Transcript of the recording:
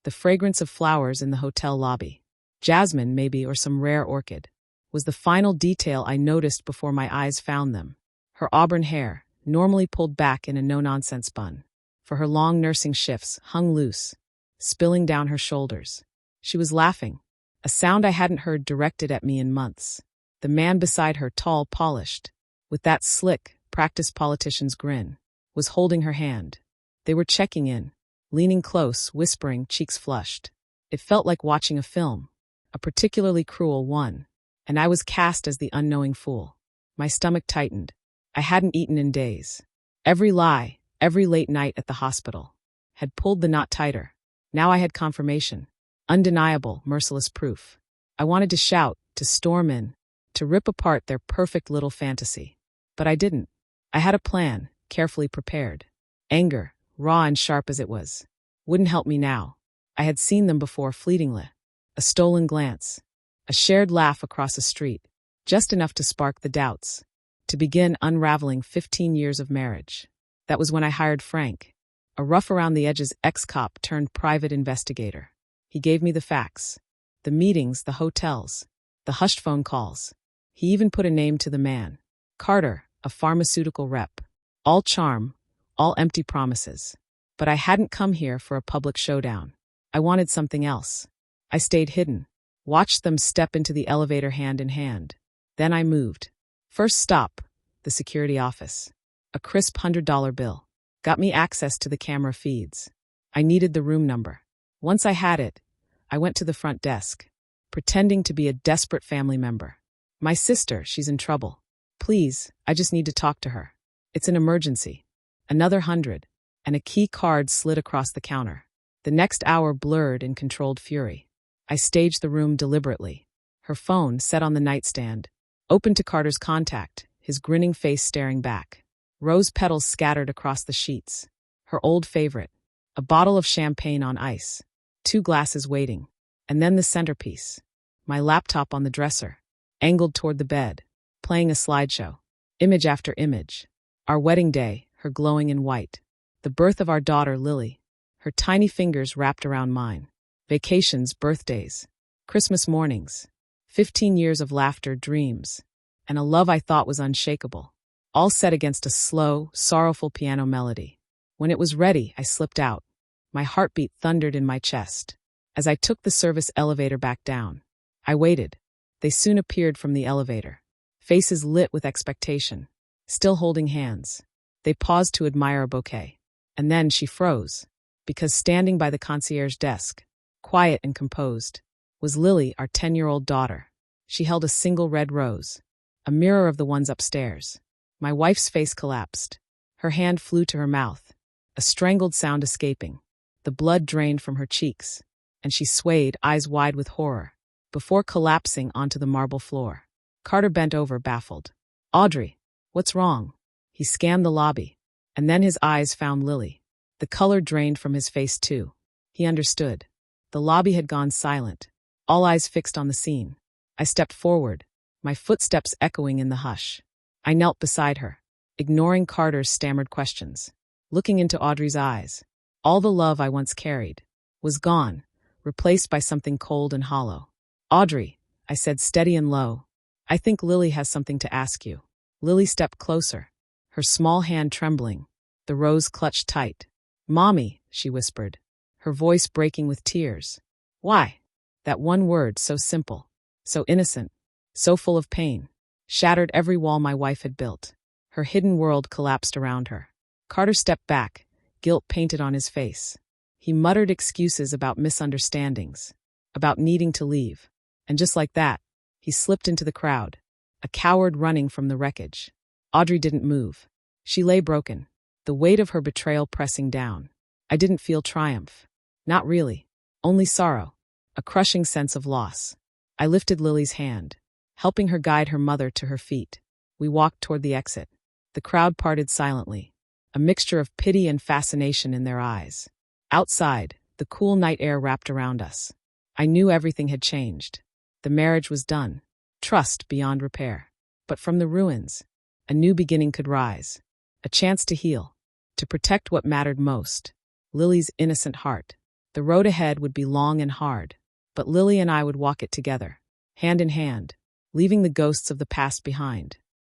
The fragrance of flowers in the hotel lobby. Jasmine, maybe, or some rare orchid. Was the final detail I noticed before my eyes found them. Her auburn hair, normally pulled back in a no-nonsense bun, for her long nursing shifts, hung loose, spilling down her shoulders. She was laughing, a sound I hadn't heard directed at me in months. The man beside her, tall, polished, with that slick, practiced politician's grin, was holding her hand. They were checking in, leaning close, whispering, cheeks flushed. It felt like watching a film, a particularly cruel one, and I was cast as the unknowing fool. My stomach tightened. I hadn't eaten in days. Every lie, every late night at the hospital, had pulled the knot tighter. Now I had confirmation. Undeniable, merciless proof. I wanted to shout, to storm in, to rip apart their perfect little fantasy. But I didn't. I had a plan, carefully prepared. Anger, raw and sharp as it was, wouldn't help me now. I had seen them before fleetingly. A stolen glance, a shared laugh across a street, just enough to spark the doubts, to begin unraveling 15 years of marriage. That was when I hired Frank, a rough-around-the-edges ex-cop turned private investigator. He gave me the facts, the meetings, the hotels, the hushed phone calls. He even put a name to the man. Carter, a pharmaceutical rep. All charm, all empty promises. But I hadn't come here for a public showdown. I wanted something else. I stayed hidden, watched them step into the elevator hand in hand. Then I moved. First stop, the security office. A crisp $100 bill. Got me access to the camera feeds. I needed the room number. Once I had it, I went to the front desk, pretending to be a desperate family member. My sister, she's in trouble. Please, I just need to talk to her. It's an emergency. Another 100, and a key card slid across the counter. The next hour blurred in controlled fury. I staged the room deliberately. Her phone, set on the nightstand, open to Carter's contact, his grinning face staring back. Rose petals scattered across the sheets. Her old favorite. A bottle of champagne on ice. 2 glasses waiting. And then the centerpiece. My laptop on the dresser, angled toward the bed, playing a slideshow. Image after image. Our wedding day, her glowing in white. The birth of our daughter, Lily. Her tiny fingers wrapped around mine. Vacations, birthdays, Christmas mornings. 15 years of laughter, dreams. And a love I thought was unshakable. All set against a slow, sorrowful piano melody. When it was ready, I slipped out. My heartbeat thundered in my chest. As I took the service elevator back down, I waited. They soon appeared from the elevator. Faces lit with expectation. Still holding hands. They paused to admire a bouquet. And then she froze. Because standing by the concierge desk, quiet and composed, was Lily, our 10-year-old daughter. She held a single red rose, a mirror of the ones upstairs. My wife's face collapsed. Her hand flew to her mouth, a strangled sound escaping. The blood drained from her cheeks, and she swayed, eyes wide with horror, before collapsing onto the marble floor. Carter bent over, baffled. "Audrey, what's wrong?" He scanned the lobby, and then his eyes found Lily. The color drained from his face too. He understood. The lobby had gone silent, all eyes fixed on the scene. I stepped forward, my footsteps echoing in the hush. I knelt beside her, ignoring Carter's stammered questions, looking into Audrey's eyes. All the love I once carried was gone, replaced by something cold and hollow. "Audrey," I said steady and low, "I think Lily has something to ask you." Lily stepped closer, her small hand trembling, the rose clutched tight. "Mommy," she whispered, her voice breaking with tears. "Why?" That one word, so simple, so innocent, so full of pain, shattered every wall my wife had built. Her hidden world collapsed around her. Carter stepped back, guilt painted on his face. He muttered excuses about misunderstandings, about needing to leave. And just like that, he slipped into the crowd, a coward running from the wreckage. Audrey didn't move. She lay broken, the weight of her betrayal pressing down. I didn't feel triumph. Not really. Only sorrow. A crushing sense of loss. I lifted Lily's hand, helping her guide her mother to her feet. We walked toward the exit. The crowd parted silently, a mixture of pity and fascination in their eyes. Outside, the cool night air wrapped around us. I knew everything had changed. The marriage was done. Trust beyond repair. But from the ruins, a new beginning could rise. A chance to heal. To protect what mattered most. Lily's innocent heart. The road ahead would be long and hard, but Lily and I would walk it together, hand in hand, leaving the ghosts of the past behind.